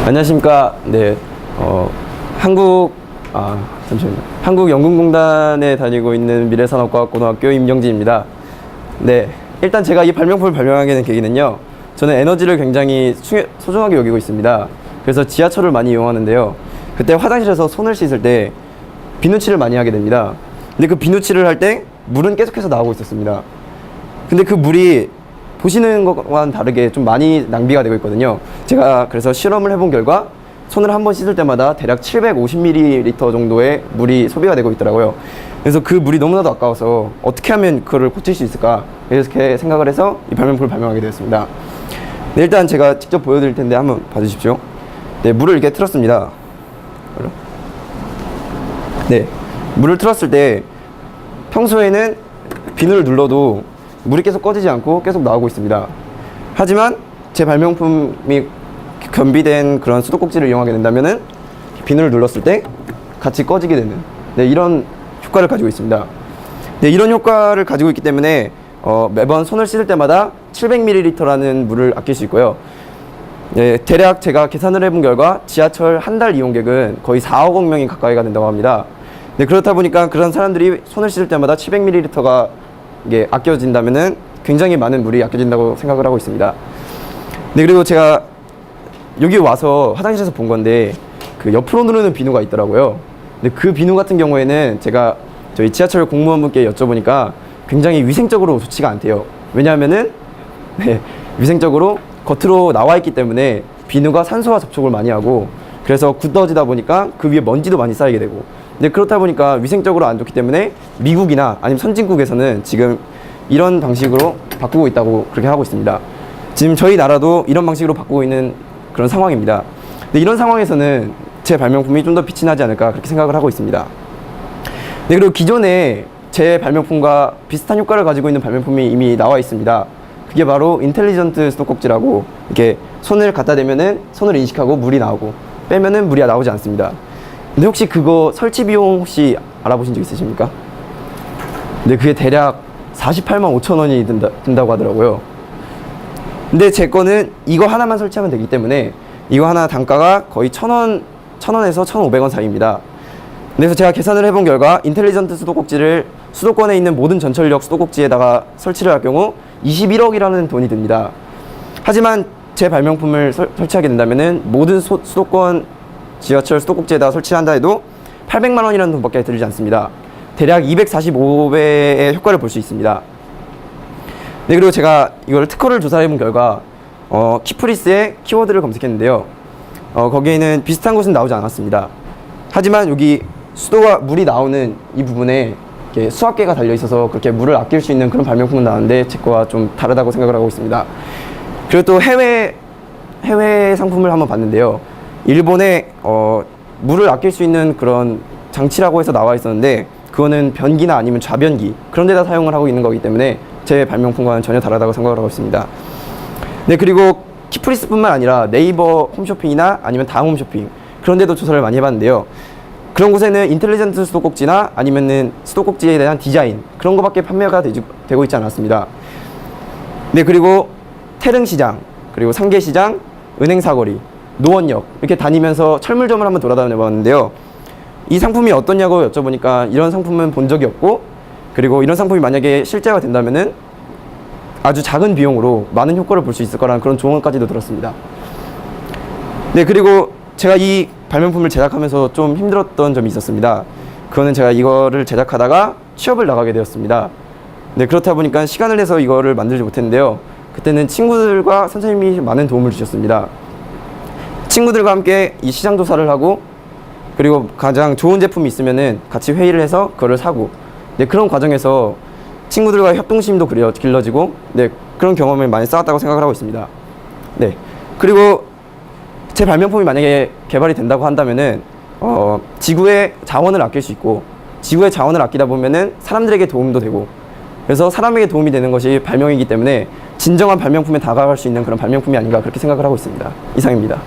안녕하십니까. 네, 한국연금공단에 다니고 있는 미래산업과학고등학교 임경진입니다. 네, 일단 제가 이 발명품을 발명하게 된 계기는요, 저는 에너지를 굉장히 소중하게 여기고 있습니다. 그래서 지하철을 많이 이용하는데요, 그때 화장실에서 손을 씻을 때 비누칠을 많이 하게 됩니다. 근데 그 비누칠을 할 때 물은 계속해서 나오고 있었습니다. 근데 그 물이 보시는 것과는 다르게 좀 많이 낭비가 되고 있거든요. 제가 그래서 실험을 해본 결과 손을 한 번 씻을 때마다 대략 750ml 정도의 물이 소비가 되고 있더라고요. 그래서 그 물이 너무나도 아까워서 어떻게 하면 그거를 고칠 수 있을까, 이렇게 생각을 해서 이 발명품을 발명하게 되었습니다. 네, 일단 제가 직접 보여드릴 텐데 한번 봐주십시오. 네, 물을 이렇게 틀었습니다. 네, 물을 틀었을 때 평소에는 비누를 눌러도 물이 계속 꺼지지 않고 계속 나오고 있습니다. 하지만 제 발명품이 겸비된 그런 수도꼭지를 이용하게 된다면은 비누를 눌렀을 때 같이 꺼지게 되는, 네, 이런 효과를 가지고 있습니다. 네, 이런 효과를 가지고 있기 때문에 매번 손을 씻을 때마다 700ml라는 물을 아낄 수 있고요. 네, 대략 제가 계산을 해본 결과 지하철 한 달 이용객은 거의 4억 명이 가까이가 된다고 합니다. 네, 그렇다 보니까 그런 사람들이 손을 씻을 때마다 700ml가 이게 아껴진다면은 굉장히 많은 물이 아껴진다고 생각을 하고 있습니다. 네, 그리고 제가 여기 와서 화장실에서 본 건데 그 옆으로 누르는 비누가 있더라고요. 근데 그 비누 같은 경우에는 제가 저희 지하철 공무원분께 여쭤보니까 굉장히 위생적으로 좋지가 않대요. 왜냐하면은 위생적으로 겉으로 나와 있기 때문에 비누가 산소와 접촉을 많이 하고, 그래서 굳어지다 보니까 그 위에 먼지도 많이 쌓이게 되고, 근데 그렇다 보니까 위생적으로 안 좋기 때문에 미국이나 아니면 선진국에서는 지금 이런 방식으로 바꾸고 있다고 그렇게 하고 있습니다. 지금 저희 나라도 이런 방식으로 바꾸고 있는 그런 상황입니다. 근데 이런 상황에서는 제 발명품이 좀 더 빛이 나지 않을까, 그렇게 생각을 하고 있습니다. 네, 그리고 기존에 제 발명품과 비슷한 효과를 가지고 있는 발명품이 이미 나와 있습니다. 그게 바로 인텔리전트 수도꼭지라고, 이렇게 손을 갖다 대면은 손을 인식하고 물이 나오고, 빼면은 물이 나오지 않습니다. 근데 혹시 그거 설치 비용 혹시 알아보신 적 있으십니까? 근데 그게 대략 48만 5천 원이 든다고 하더라고요. 근데 제 거는 이거 하나만 설치하면 되기 때문에 이거 하나 단가가 거의 1,000원에서 1,500원 사이입니다. 그래서 제가 계산을 해본 결과 인텔리전트 수도꼭지를 수도권에 있는 모든 전철역 수도꼭지에다가 설치를 할 경우 21억이라는 돈이 듭니다. 하지만 제 발명품을 설치하게 된다면은 모든 수도권 지하철 수도꼭지에다 설치한다 해도 800만 원이라는 돈밖에 들지 않습니다. 대략 245배의 효과를 볼 수 있습니다. 네, 그리고 제가 이걸 특허를 조사해본 결과 키프리스의 키워드를 검색했는데요, 거기에는 비슷한 것은 나오지 않았습니다. 하지만 여기 수도와 물이 나오는 이 부분에 이렇게 수압계가 달려있어서 그렇게 물을 아낄 수 있는 그런 발명품은 나왔는데 제 거와 좀 다르다고 생각을 하고 있습니다. 그리고 또 해외 상품을 한번 봤는데요, 일본에 물을 아낄 수 있는 그런 장치라고 해서 나와 있었는데 그거는 변기나 아니면 좌변기, 그런 데다 사용을 하고 있는 거기 때문에 제 발명품과는 전혀 다르다고 생각을 하고 있습니다. 네, 그리고 키프리스뿐만 아니라 네이버 홈쇼핑이나 아니면 다음 홈쇼핑, 그런 데도 조사를 많이 해봤는데요, 그런 곳에는 인텔리전트 수도꼭지나 아니면은 수도꼭지에 대한 디자인, 그런 거밖에 판매가 되고 있지 않았습니다. 네, 그리고 태릉시장, 그리고 상계시장, 은행사거리, 노원역, 이렇게 다니면서 철물점을 한번 돌아다녀 봤는데요, 이 상품이 어떠냐고 여쭤보니까 이런 상품은 본 적이 없고, 그리고 이런 상품이 만약에 실제가 된다면은 아주 작은 비용으로 많은 효과를 볼 수 있을 거라는 그런 조언까지도 들었습니다. 네, 그리고 제가 이 발명품을 제작하면서 좀 힘들었던 점이 있었습니다. 그거는 제가 이거를 제작하다가 취업을 나가게 되었습니다. 네, 그렇다 보니까 시간을 내서 이거를 만들지 못했는데요, 그때는 친구들과 선생님이 많은 도움을 주셨습니다. 친구들과 함께 이 시장 조사를 하고, 그리고 가장 좋은 제품이 있으면은 같이 회의를 해서 그거를 사고, 네, 그런 과정에서 친구들과 협동심도 길러지고, 네, 그런 경험을 많이 쌓았다고 생각을 하고 있습니다. 네, 그리고 제 발명품이 만약에 개발이 된다고 한다면은 지구의 자원을 아낄 수 있고, 지구의 자원을 아끼다 보면은 사람들에게 도움도 되고, 그래서 사람에게 도움이 되는 것이 발명이기 때문에 진정한 발명품에 다가갈 수 있는 그런 발명품이 아닌가, 그렇게 생각을 하고 있습니다. 이상입니다.